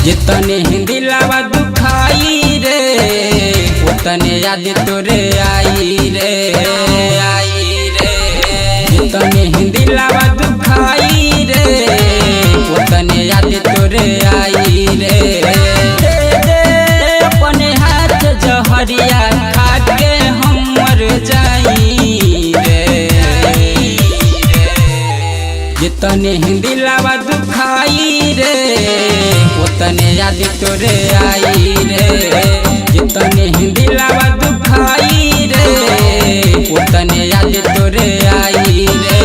जितने हिंदी लावा दुखाई रे उतने याद तोरे आई रे जितने हिंदी लावा दुखाई रे उतने याद तोरे आई रे अपने हाथ जहरिया खा के हम मर जाई रे जितने हिंदी लावा दुखाई रे उतने याद तोरे आई रे जितने हिंदी लावा दुखाई रे उतने याद तोरे आई रे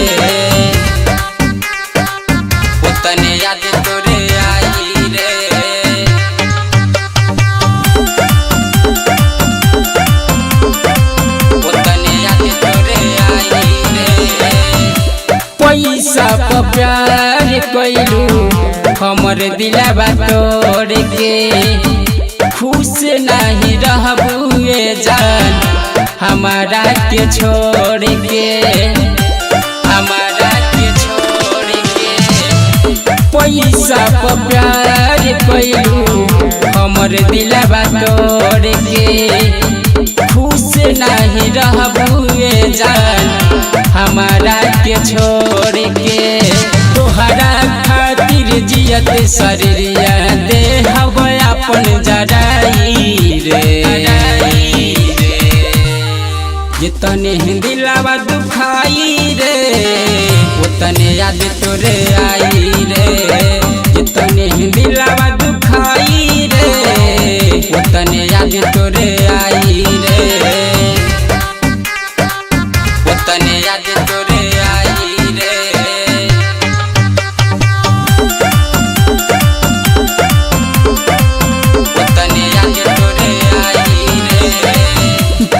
उतने याद तोरे आई रे उतने याद तोरे आई रे पैसा पर प्यार कइलू हमर दिलवा तोड़ के खुश नहीं रहबुए जान हमारा के छोड़ के हमारा के छोड़ के पैसा पर प्यार कइलू हमर दिलवा तोड़ के खुश नहीं रहबुए जान हमारा के छोड़ के तोहरा खातिर जियत शरीरिया दे हवा अपन जराई रे जितने हिंदी लावा दुखाई रे उतने याद तोरे आई रे जितने हिंदी लावा दुखाई रे उतने याद तोरे आई रे उतने याद तोरे आई रे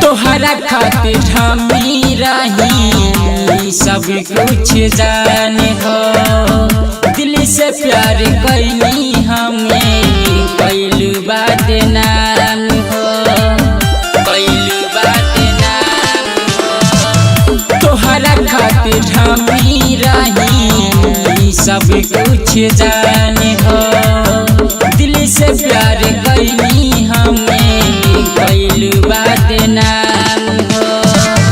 तोहरा खातिर हमी रही सब कुछ जाने हो दिल से प्यार कैली हमें कैलू बात नाम हो कैलू बात नाम हो तोहरा खातिर हमी रही सब कुछ जाने हो दिल से प्यार कैली हमें कैलू बात नाम हो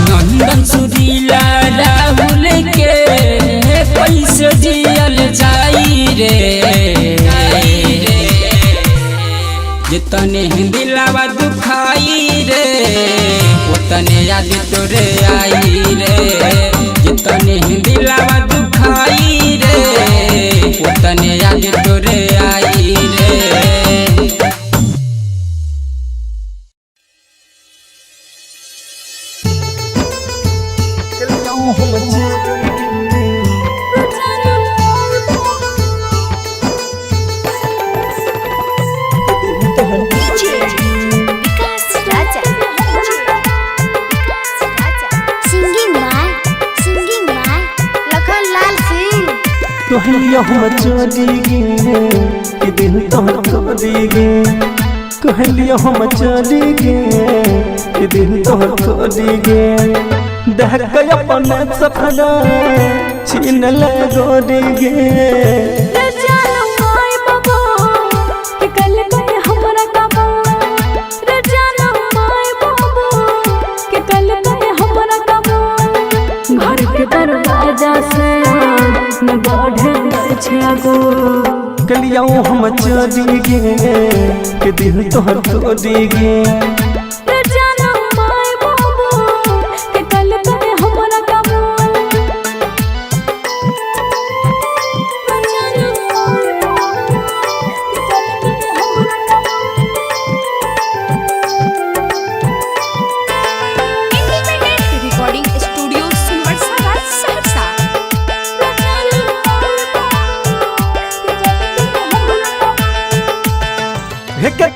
नंदन सुरीला राहुल के पैसे जियल जाई रे जितने हिंदी लावा दुखाई रे उतने याद तोरे आई रे जितने हिंदी लावा दुखाई रे उतने याद तोरे आई रे कहलिया हम चली गे कि दिल तोहर खोदी गे कहलिया हम चली गे कि दिल तोहर खोदी गे देख के अपन सपना छीन ले गोदी गे कलिया हम चली गे कि दिल तोहर खोदी गे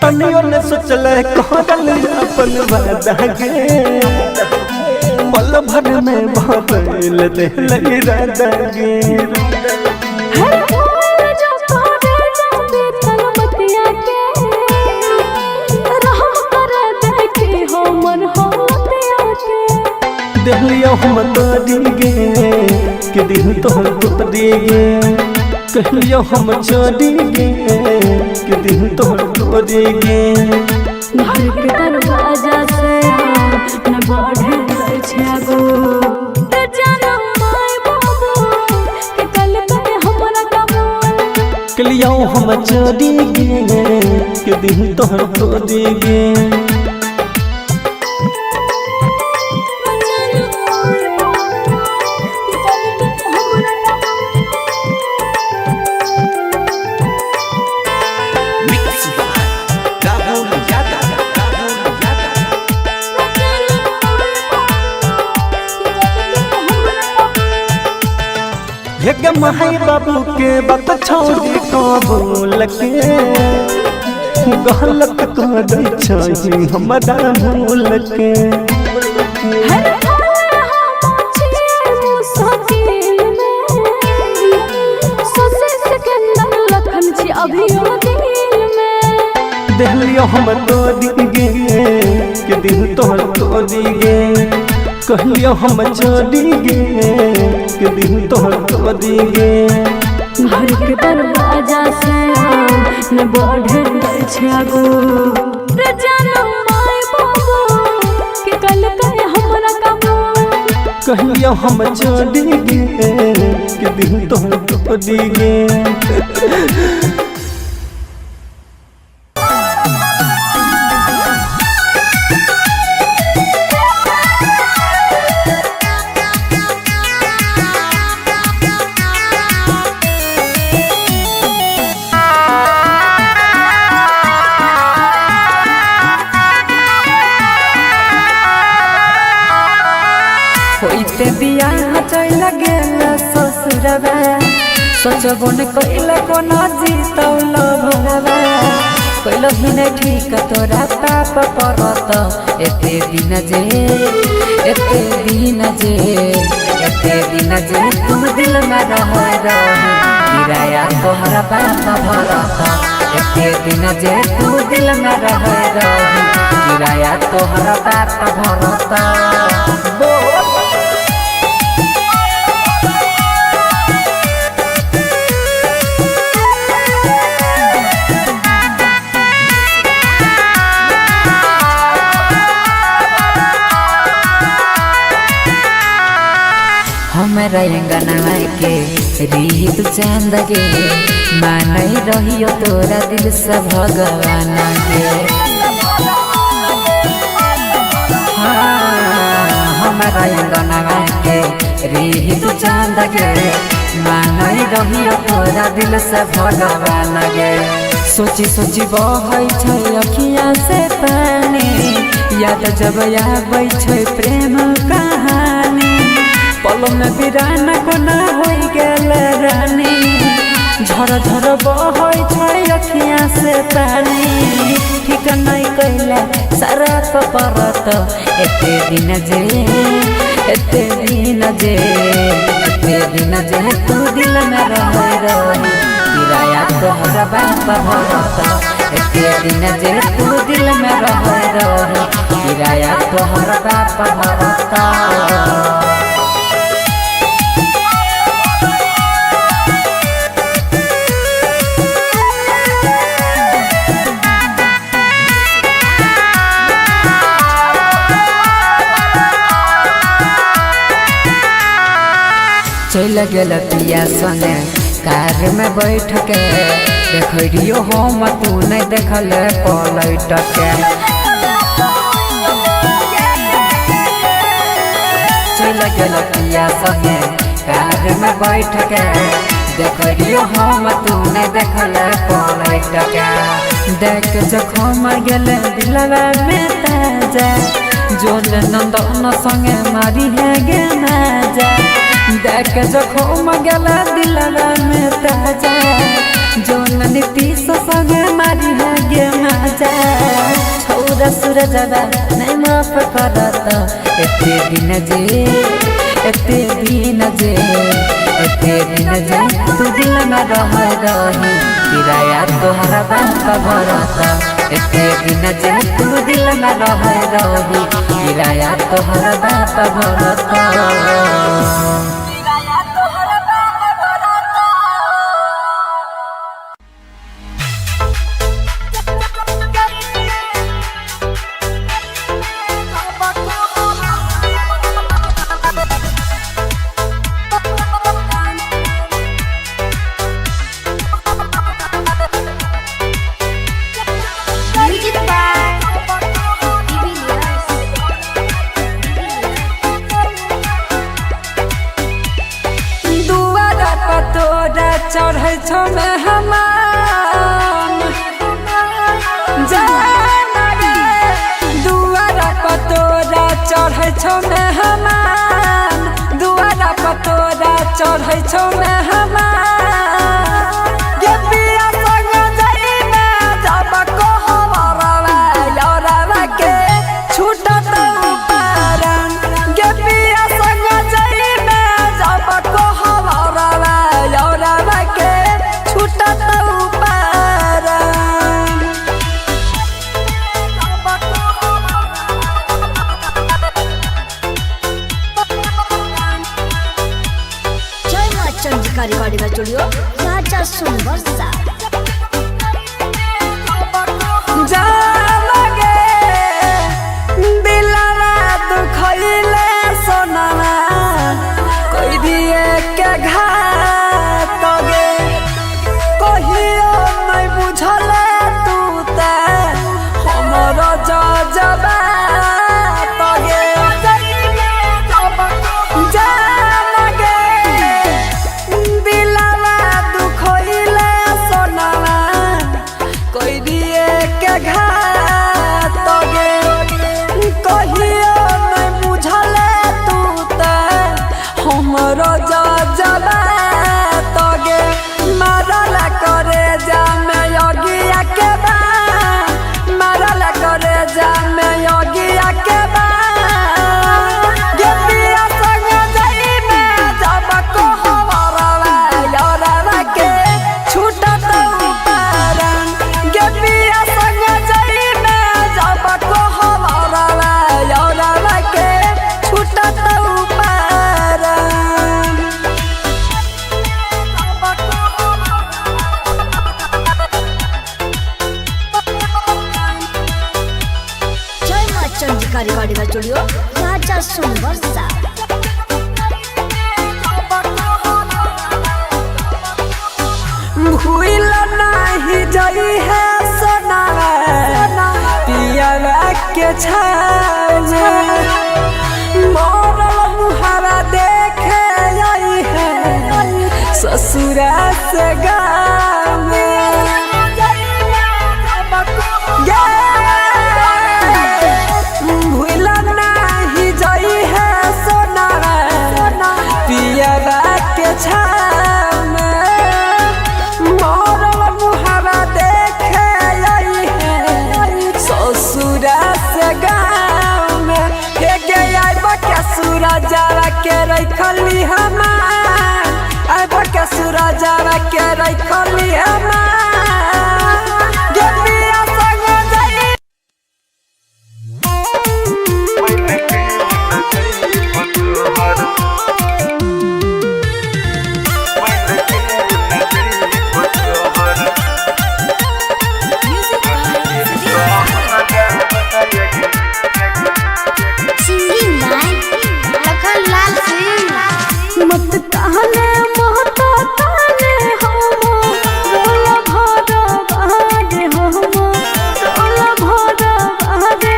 तनियो ने सोचल कहल अपन वादा गे पल भर में बदल दे इरादा गे देख लिया हम तोड़ी गे कि दिल तोहर तोड़ी गे कहलियो हम चली गे कि दिल तोहर तोड़ी गे घर के दरवाजा से न बढ़े गई छे गो ते जानो माय बाबू कि कल कहे हमरा कमोल कहलियो हम चली गे कि दिल तोहर तोड़ी गे माई बाबू के बात छोड़ी कबूल के गलत कर दै छै हमरा भूल के दिलियो हम तोड़ी गे कि दिल तोहर तोड़ी गे कहलियो हम चली गे कि दिल तोहर तोड़ी गे घर के दरवाजा से न बढ़े गई छे गो रे जानो माय बाबू कि कल कहे हमरा कमोल कहलियो हम चली गे कि दिल तोहर तोड़ी गे होइते बियाह चल गेल ससुरवा सोचबो न कइला कोना जीतौल भगवा कइल भी न ठीक तोरा पाप परत एते दिन जे तू दिल में रह किराया तोहरा बाप भरत एते दिन जे तू दिल में रह किराया तोहरा बाप भरत हमरा अंगना के रीत चांद गे मानई रहियो तोरा दिल से भगवान गे हमरा अंगना के रीत चांद गे मानई रहियो तोरा दिल से भगवान गे सोची सोची बहै छै अखियां से पानी याद जब आबै छै प्रेम कहानी पल में बिराना कोना हो गेल रानी झर झर बहै छै अखियां से पानी ठीक नहीं कैला सारा परत एते दिन जे तू दिल में रह किराया तोहरा बाप भरत एते दिन जे तू दिल में रह किराया तोहरा बाप भरत चल गेल पिया संगे कार में बैठ के देखियो हम तू नहीं देखल पलट के चल गेल पिया संगे कार में बैठ के देखियो हम तू नहीं देखल पलट के देख जखम गेल दिलवा में ताजा जोल नंदन संगे मारी है गे नाजा देख जखम गेला दिलवा में ताजा जोन नीतीश संगे मारी है गे माजा छौरा सूरजवा नहीं माफ करत एते दिन जे तू दिल में रह किराया तोहरा बाप भरत एते दिन जे तू दिल में रह किराया तोहरा बाप भरत। चढ़ै छौ में हमार गे पिया संग जाई में जब कहबरवा यारवा के छूटत पारन गे पिया संग जाई में जब कहबरवा यारवा के छूटत रिकॉर्डिंग स्टूडियो राजा सुनबरसा जा लगे दिलवा दुखइले सोनावा कोई दिए के घात गे कहियो नहीं बुझले तू ते हमर जजबा तगे जा हमरो जजबा तगे मारल करे जा में योगिया के बा मारल करे जा में योगिया के बा गे पिया संग जाई में जब कहबरवा यारवा के छूटत पारन गे पिया संग जाई में जब कहबरवा यारवा के छूटत रिकॉर्डिंग स्टूडियो राजा सुनबरसा भूल नहीं जाई है सोनावा पियावा के छाव मोरल मुहावा देखे आई है ससुरा से गाँव सूरजावा के रखली हमार अब के सूरजावा के रखली हमार गे पिया संग जाई मत कहने मोहता कहने हम रोला भरा बहादे हम रोला भरा बहादे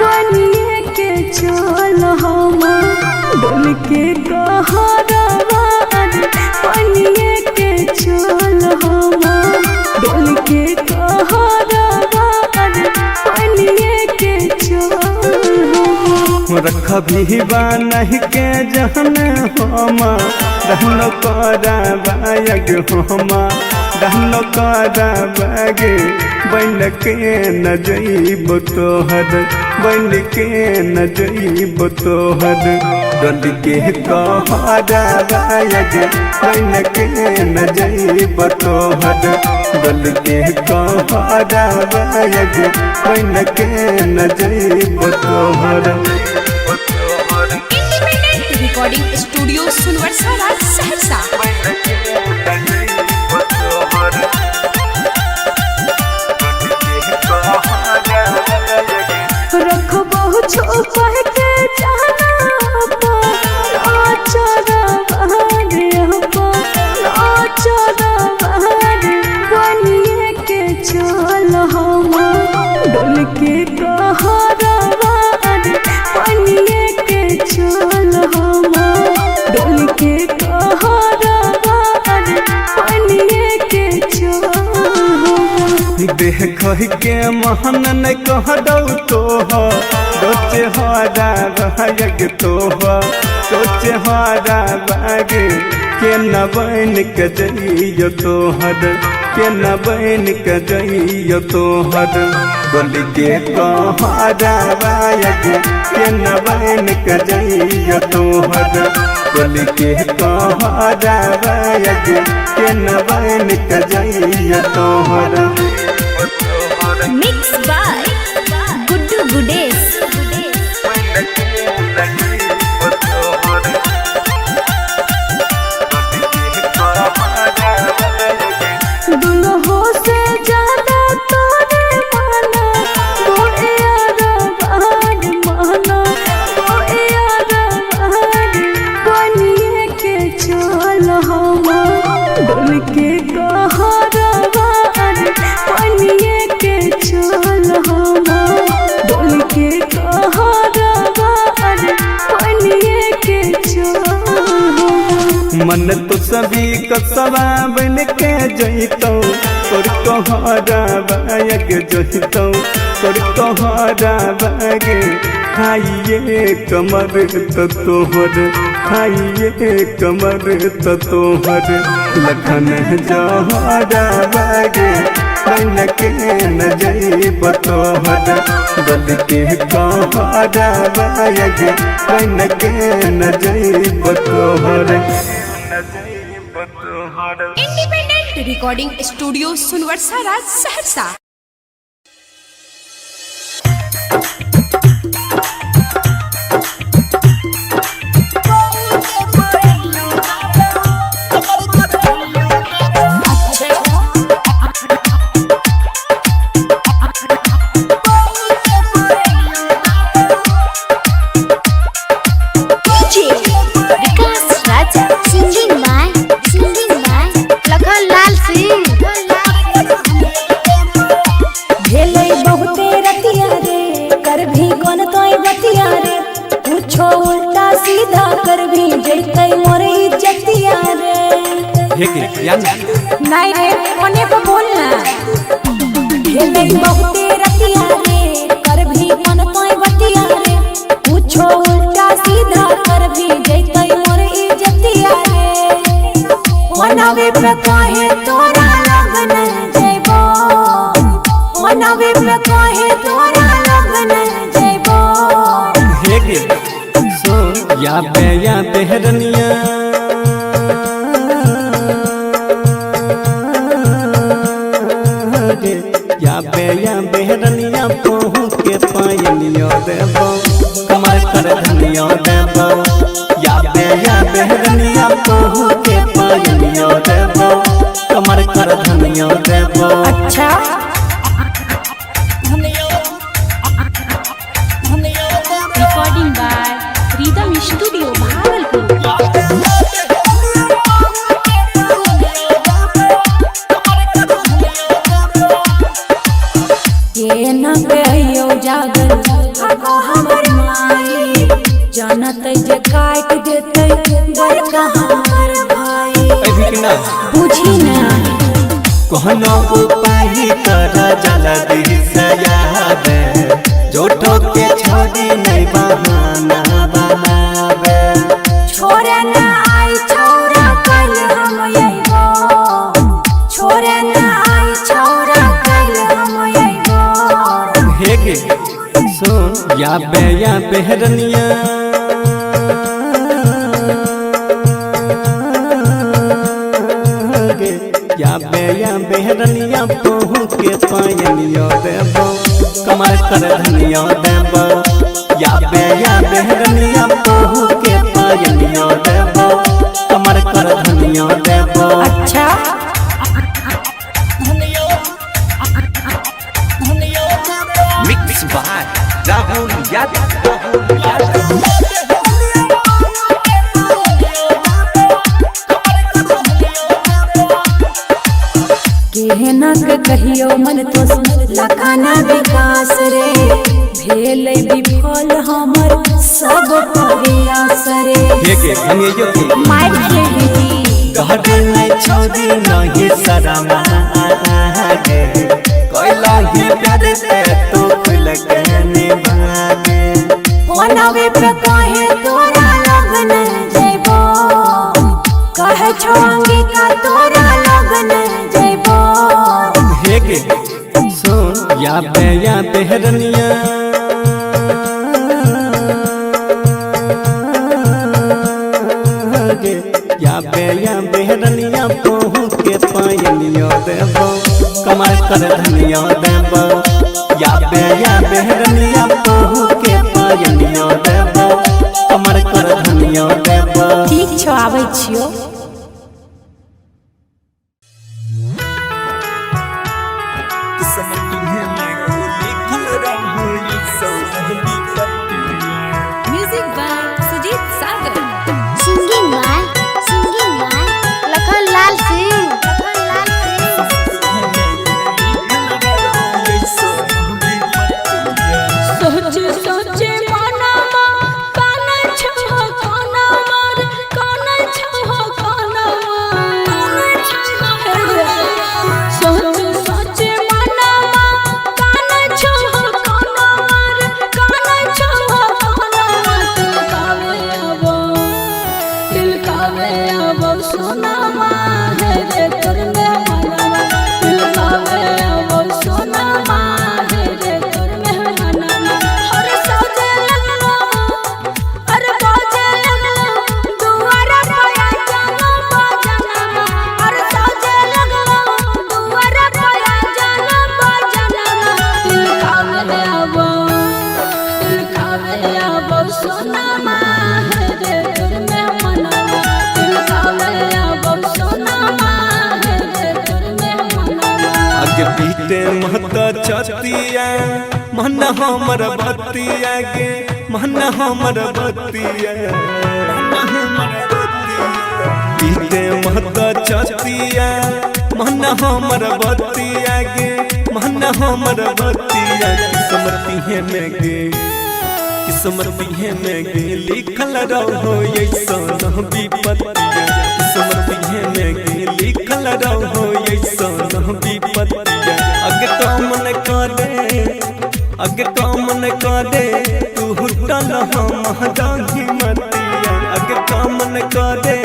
बनिए के चल हम डोल के कहरा बहादे बनिए के चल हम डोल के कहरा बहादे बनिए के चल रख भी नहीं के जहन हम रहनो करा बायग हम रहनो करा बाग बन के न जइब तोहर बन के न जइब तोहर डल के कहरा बायग बन के न जइब तोहर डल के कहरा बायग बन के न जइब तोहर रिकॉर्डिंग स्टूडियो सुनबरसा सहरसा रख बहु छुपा के जाना आचरा बहादे आचरा बहादे बनिए के चल हम डोल के कहरा बहादे बनिए के चल हम डोल के कहरा बहादे बनिए के चल देख के महन न कह दौ तोह सोचे हरा बाग तोह सोचे हरा बाग के न बन के जइयो तोहर के न बन के जइयो तोहर गली के कहरावा के न बन के जइयो तोहर गली के कहरावा के न बन के जइयो तोहर मिक्स बाय गुड्डू गुडेश दुल्हो से ज्यादा तोरे माना बोए यार माना बोए यार बनिए के चल हम डोल के कहरवार बनिए के चल हम डोल के कहरवार बनिए के चल मन तो सभी कसवा बन के जइतो तोर कहरावा जइतो तोर कहरावा गे खाइए कमर तो तोहर खाइए कमर तो तोहर लखन जहरावा गे बन के न जइब तोहर गल के कहरावा गे बन के न जइब तोहर इंडिपेंडेंट रिकॉर्डिंग स्टूडियो सुनवर्सा राज सहरसा। नहीं रे कोने पे बोलना खेले बहुते रतिया रे कर भी मन तोय बतिया रे पूछो उल्टा सीधा कर भी जैतै मोर इज्जतिया रे मनावे पे काहे तोरा लगन जइबो मनावे पे काहे तोरा लगन जइबो हे गे सो या बेहरनिया या बेहरनिया पहु के पायनियो देबो कमर कर धनियो देबो या बेहरनिया पहु के पायनियो देबो कमर कर धनियो देबो। अच्छा recording by rhythm studio Bhagalpur. ये न कहियो जागल आगो हमर माई जानत जे काट देतै बड़का हमर भाई बुझी ना कहनो उपाय कर जल्दी से याद जोठो के छोड़ी नहीं बहाना बनावे छोरे ना आई छोरा कल हम अइबो छोरे ना आई छोरा कल हम अइबो। हे गे सुन या बेहरनिया या बेहरनिया पहु के पायनियो देबो कमर कर धनियो देबो या बेहरनिया पहु के पायनियो देबो कमर कर धनियो देबो। अच्छा मिक्स बाय राहुल यादव। केहना के कहियो मन तो लखाना विकास रे भेलै विफल हमर सब प्रयास रे हे गे हमेयो के मार खेली गहड नहीं छोड़ी नहीं शरमा आगे कोइला ही प्यार से तो खुल के निभागे मनावे पे काहे तोरा लगन जइबो कहे सुन या बेहरनिया गे या बेहरनिया पहू के पायनिया देबो कमर कर धनिया देबो या बेहरनिया पहू के पायनिया देबो कमर कर धनिया देबो। ठीक छौ आबै छियो। Music by Sujit Sagar. Singing by Lakhan Lal Singh. सोचे सोचे मनवा काना छहो काना मार काना छहो काना सोचे सोचे मनवा काना छहो काना मार काना छहो काना दिल कावे आबो सोना माहे रे कर में मनवा दिल कावे आबो सोना माहे रे कर में मनवा हर सजे लगलो अरे बाजे लगलो दुआरा पाया जानो बाजना हर सजे लगलो दुआरा पाया जानो बाजना दिल कावे आबो सोना माहे रे कर में मनवा दिल कावे आबो सोना माहे रे कर में मनवा। आगे पीते महता छतिया मन हमर बतिया गे मन हमर बतिया पीते महता छतिया मन हमर बतिया गे मन हमर बतिया किस्मती है में गे लिखल रहो ऐसा विपत्तिया किस्मती है में गे लिखल रहो ऐसा विपत्तिया अगे तो मन करे तू हुटल हम दाही मतिया अगे तो मन करे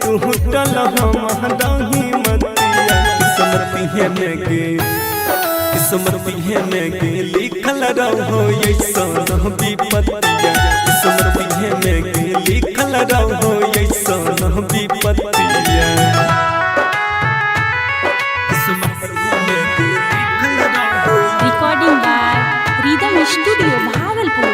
तू हुटल हम दाही मतिया किस्मती है में गे लिखल रहो ऐसा विपत्तिया किस्मती है में गे लिखल रहो ऐसा विपत्तिया। Recording by rhythm studio Bhagalpur.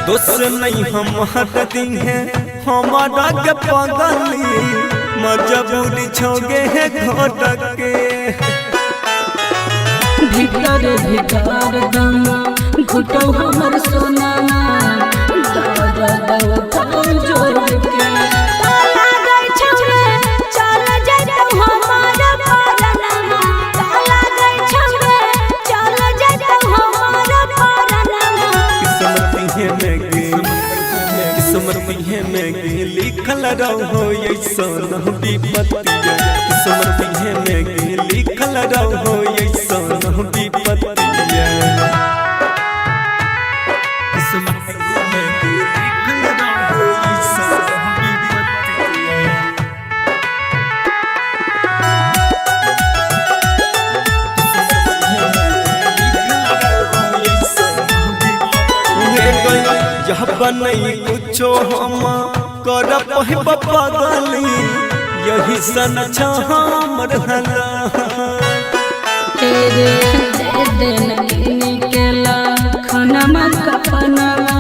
दोस्त नहीं हम हटती हैं हमारा के पगली मजबूरी छोगे है घोटक के भीतर भीतर दम घुटो हमर सोना जोड़ के ताला गई छौरे चल जइतौ हमारा पारनमा ताला गई छौरे चल जइतौ हमारा पारनमा किस्मती है में गे लिखल रहो ऐसा विपत्तिया किस्मती है में गे लिखल रहो ऐसा विपत्तिया। नहीं कुछो हम कर पहिब पगली यही सन हमर हला तेरे दिन केला खाना मत कपनवा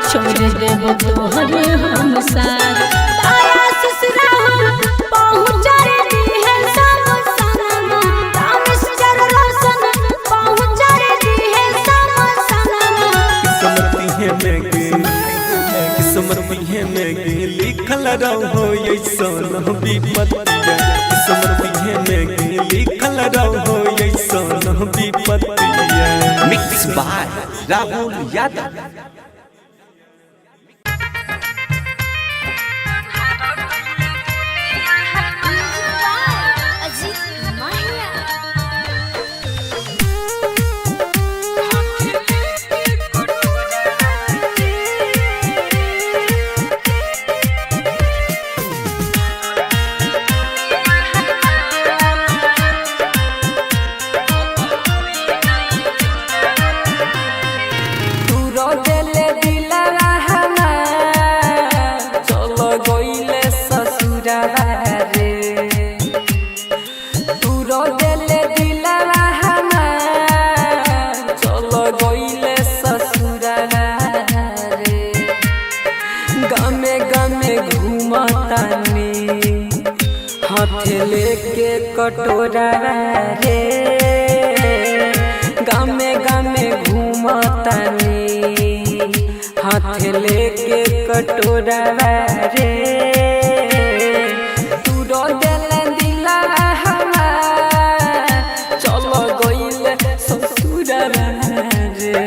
छोड़ देब तोहरे हम साथ तारा ससुरा पहुँच रे है सब सनमा तामिस जर रोशन पहुँच रे है सब सनमा किस्मती है में गे लिखल रहो ऐसा विपत्तिया किस्मती है में गे लिखल रहो ऐसा विपत्तिया। Mix by Rahul Yadav. गामे घूमतानी हाथ लेके कटोरा रे गामे गामे घूमतानी हाथ लेके कटोरा रे तू रो दिल दिला हमार चलो गइल ससुरा रे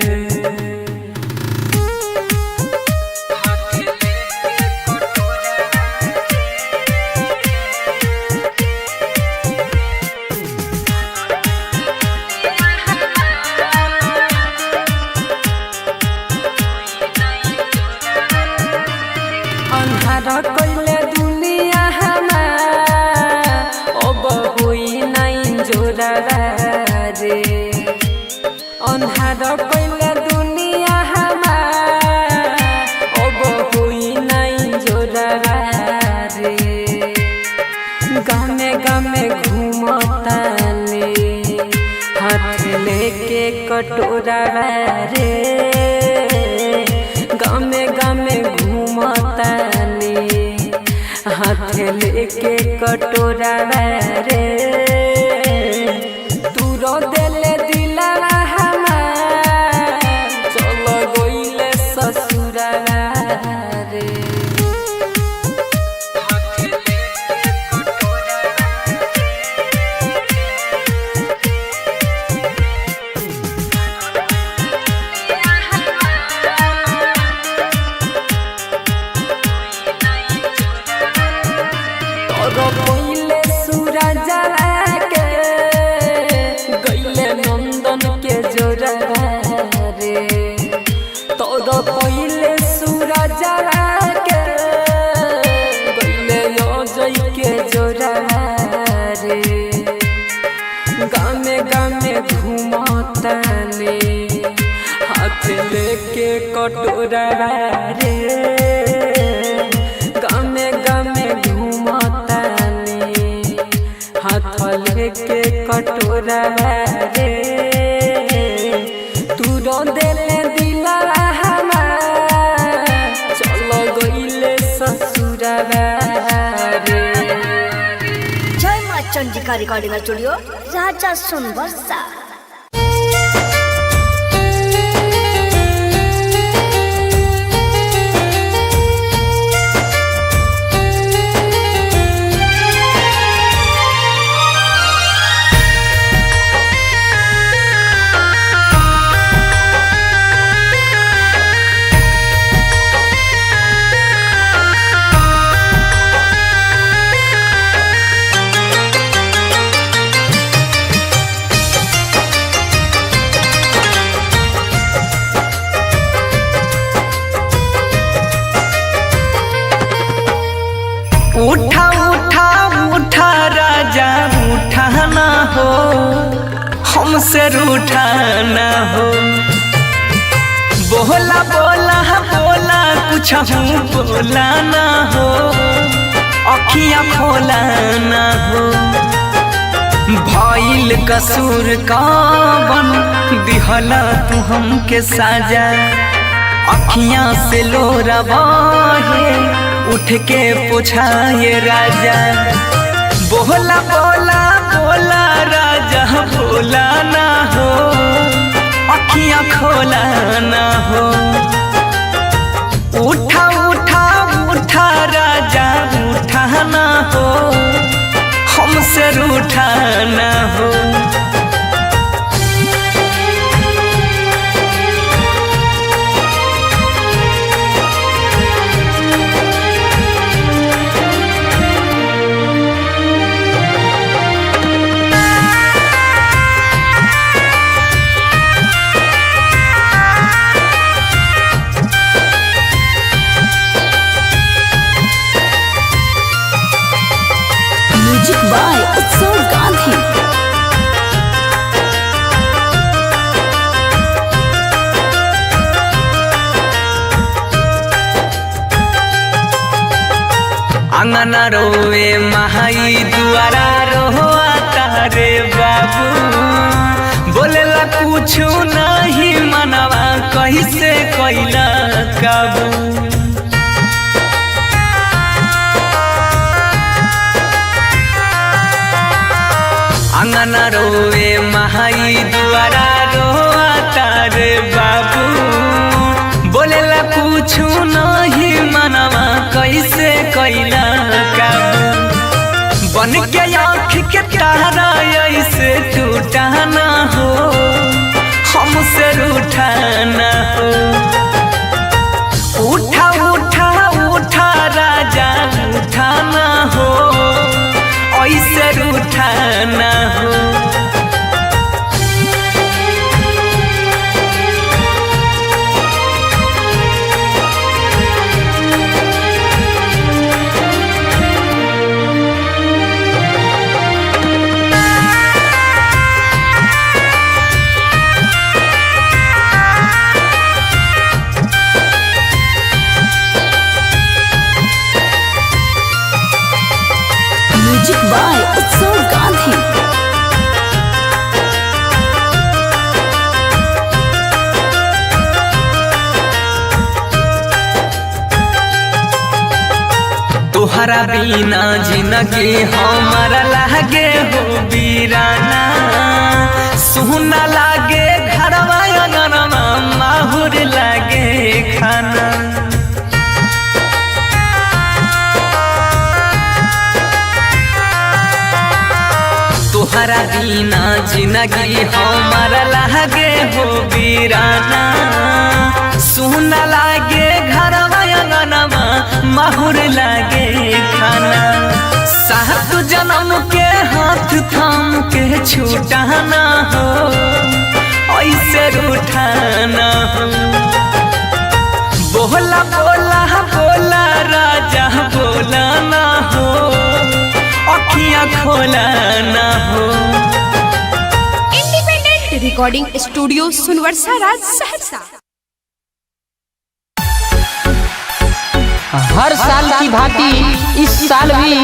अन्हार कइले दुनिया हमार अब होई नाइ जोरा रे अन्हार कइले दुनिया हमार अब होई नाइ जोरा रे गामे गामे घूमतानी हाथ लेके कटोरा रे गामे गामे घूमतानी हाथ लेके कटोरा रे तू रो दिले दिला हमार चलो गइले ससुरा रे पहिले सूरज के गइले नंदन के जोरा रे तोर पहिले सूरज के गइले अजय के जोरा रे गामे गामे घूमतानी हाथ लेके कटोरा रे गामे गामे घूमतानी हाथ लेके कटोरा रे तू रो दिले दिला हमार चलो गइले ससुरा रे जय माँ चंडिका रिकॉर्डिंग स्टूडियो राजा सोनवर्षा। उठा उठा उठा राजा उठा ना हो हमसे रूठा ना हो बोला बोला बोला कुछ बोला ना हो अखियां खोला ना हो भइल कसूर कवन दिहला तू हमके साजा अखियां से लोरा बहे उठ के पूछाए राजा बोला बोला बोला राजा बोला ना हो अखियां खोला ना हो उठा उठा उठा राजा उठा ना हो हमसे रूठा ना हो म्यूजिक बाय उत्सव गांधी। अंगना रोए महाई दुआरा रोता रे बाबू बोलेला कुछ नहीं मनवा कैसे कैला काबू अंगना रोवे महाई दुआरा रोआ तारे बाबू बोलेला कुछ नहीं मनवा कैसे कैला काबू बन के आँख के तारा ऐसे टूटा ना हो हमसे रूठा ना हो उठा उठा उठा राजा उठा ना हो ऐसे रूठा ना हो म्यूजिक बाय उत्सव गांधी। तुहरा बिना जिंदगी हमारा लागे हो बीराना सुना लागे घरवा अंगनवा माहुर लागे खाना तुहरा बिना जिंदगी हमारा लागे हो बीराना सुना लागे घरवा अंगनवा माहुर लागे खाना सात जन्म के हाथ थाम के छूटा ना हो ऐसे रूठा ना हो बोला बोला बोला राजा बोला ना हो अखियां खोला ना हो। इंडिपेंडेंट रिकॉर्डिंग स्टूडियो सुनवर्षा राज सहरसा। हर साल की भांति इस साल भी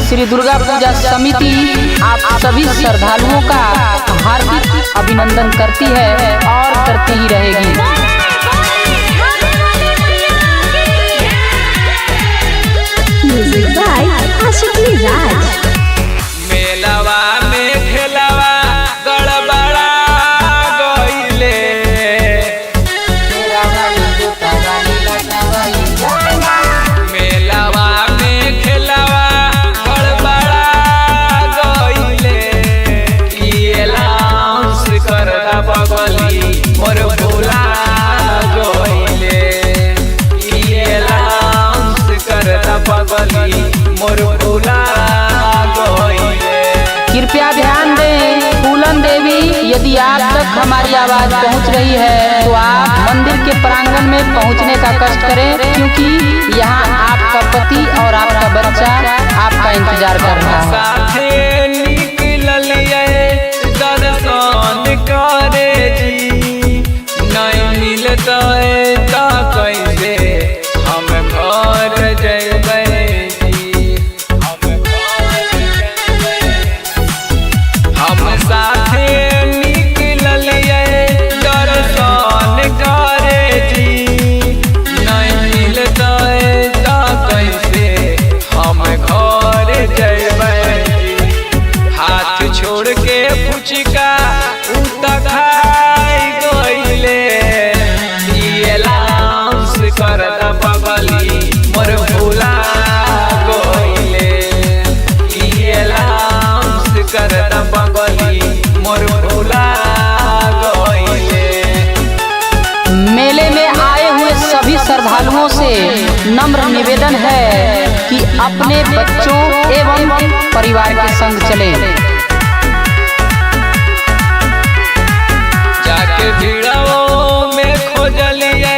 श्री दुर्गा पूजा समिति आप सभी श्रद्धालुओं का हार्दिक अभिनंदन करती है और करती ही रहेगी। म्यूजिक बाय आशिकी राज। मेलावा में खेलावा गड़बड़ा गइले मेलावा में खेलावा गड़बड़ा गइले ये लाउंस करदा बगली मोर भोला गइले ये लाउंस करदा बगली मोर भोला गइले। कृपया ध्यान दें फूलन देवी, यदि आप तक हमारी आवाज पहुंच रही है तो आप मंदिर के प्रांगण में पहुंचने का कष्ट करें, क्योंकि यहाँ आपका पति और आपका बच्चा आपका इंतजार कर रहा है। साथे निकलिए दर्शन करे जी नहीं मिलता तो कैसे हम घर जैबे हम साथे निकलिए दर्शन करे जी नहीं मिलता तो कैसे हम घर जैबे हाथ छोड़ के फुचका उता खाई गइले ये लाउंस करदा बगली मोर भोला गइले ये लाउंस करदा बगली मोर भोला गइले। मेले में आए हुए सभी श्रद्धालुओं से नम्र निवेदन है कि अपने बच्चों एवं परिवार के संग चलें। जाके भिड़ाओ में खोजलिए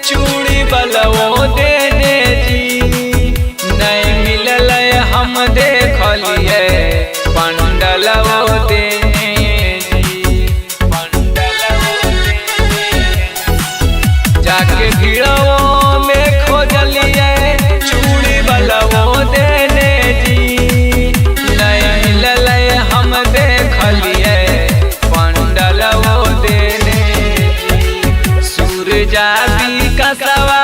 चूड़ी बलवो देने जी नहीं मिलल हम देखलिए पंडलवो देने जी पंडलवो देने जाके भिड़ाओ में खोजलिए चूड़ी बलवो देने जी नहीं मिलल हम देखलिए पंडलवो देने जी सूरजा भी कसवा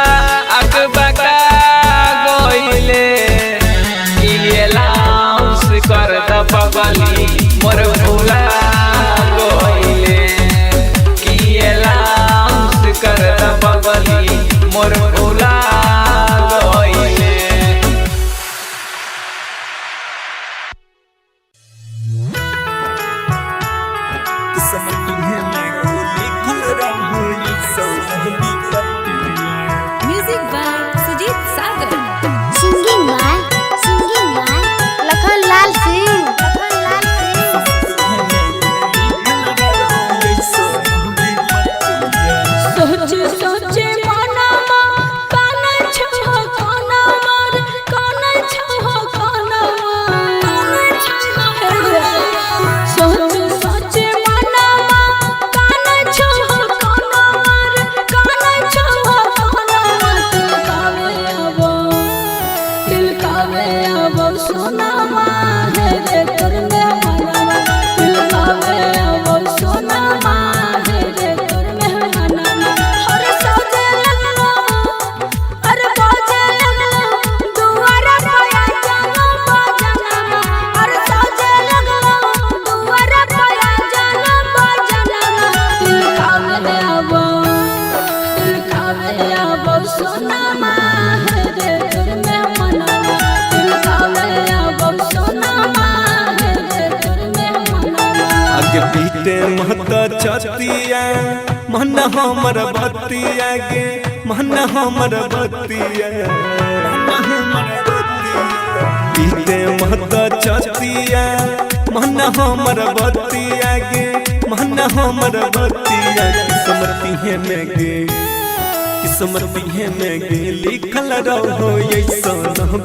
चतिया मन हमर बतिया गे मन हमर बतिया पीते महत चतिया मन हमर बतिया गे मन हमर बतिया समर्पिहे में गे समर्पिहे में गे लिखल रहो ऐसन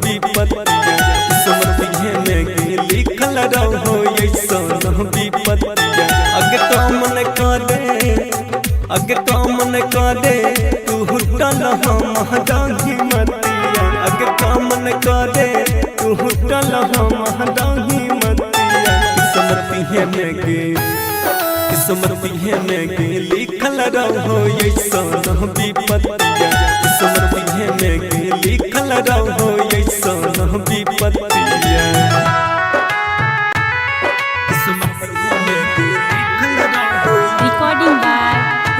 विपत्तिया समर्पिहे में गे लिखल रहो ऐसन विपत्तिया अगे तो मन करे तू हुटल हम डाही मतिया अगे तो मन करे तू हुटल हम डाही मतिया समर्पिहे में गे समर्पिहे में गे लिखल रहो ऐसन विपत्तिया समर्पिहे में गे लिखल रहो ऐसन विपत्तिया recording by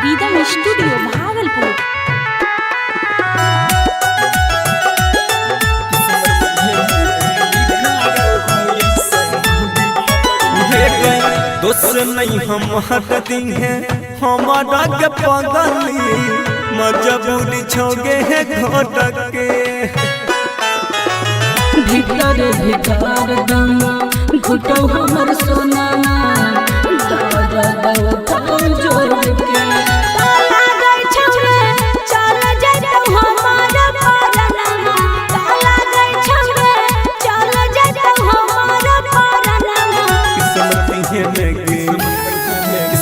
rhythm studio Bhagalpur. दोस्त नहीं हम हटती हैं हमारा के पगली मजबूरी छोगे है घोटक के भीतर भीतर दम घुटो हमर सोना जोड़ के ताला गई छमरे चल जइतौ हमार परनमा ताला गई छमरे चल जइतौ हमार परनमा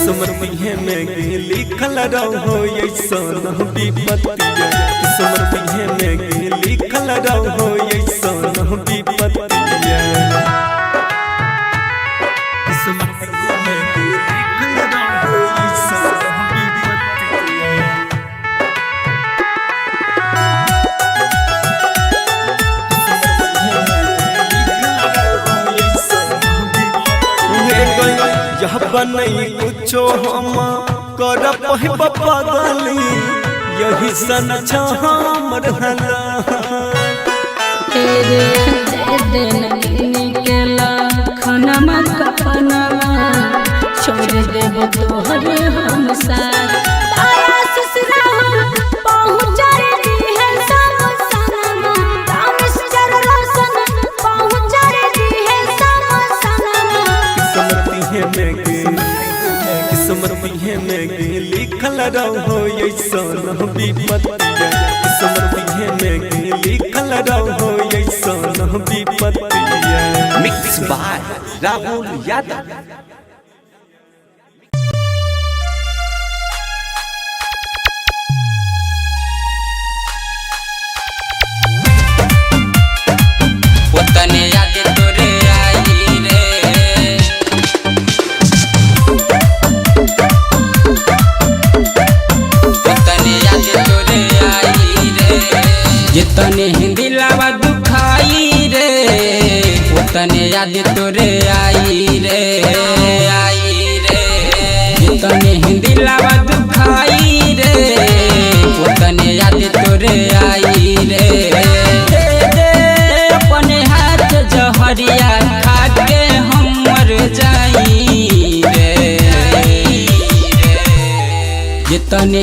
समर्पिहे में गे लिखल रहो ऐसन विपत्तिया समर्पिहे में गे लिखल रहो ऐसन विपत्तिया समर्पिहे में गे लिखल रहो ऐसन विपत्तिया यह बनई कुछो हम कर पहिब पगली यही सन हमर हला तेरे दिन निकला खनमा कपनवा छोड़ देब तोहर हम साथ तारा ससुरा पहुँच रे है सब सनमा तामिस जर रोशन पहुँच रे है सब सनमा समर्पिहे में गे लिखल रहो ऐसन विपत्तिया समर्पिहे में गे लिखल रहो ऐसन विपत्तिया मिक्स बाय राहुल यादव। उतने याद तोरे आई रे उतने याद तोरे आई रे जितने हिंदी लावा दुखाई रे उतने याद तोरे आई रे जितने हिंदी लावा दुखाई रे उतने याद तोरे आई रे अपने हाथ जहरिया खा के हम मर जाई रे जितने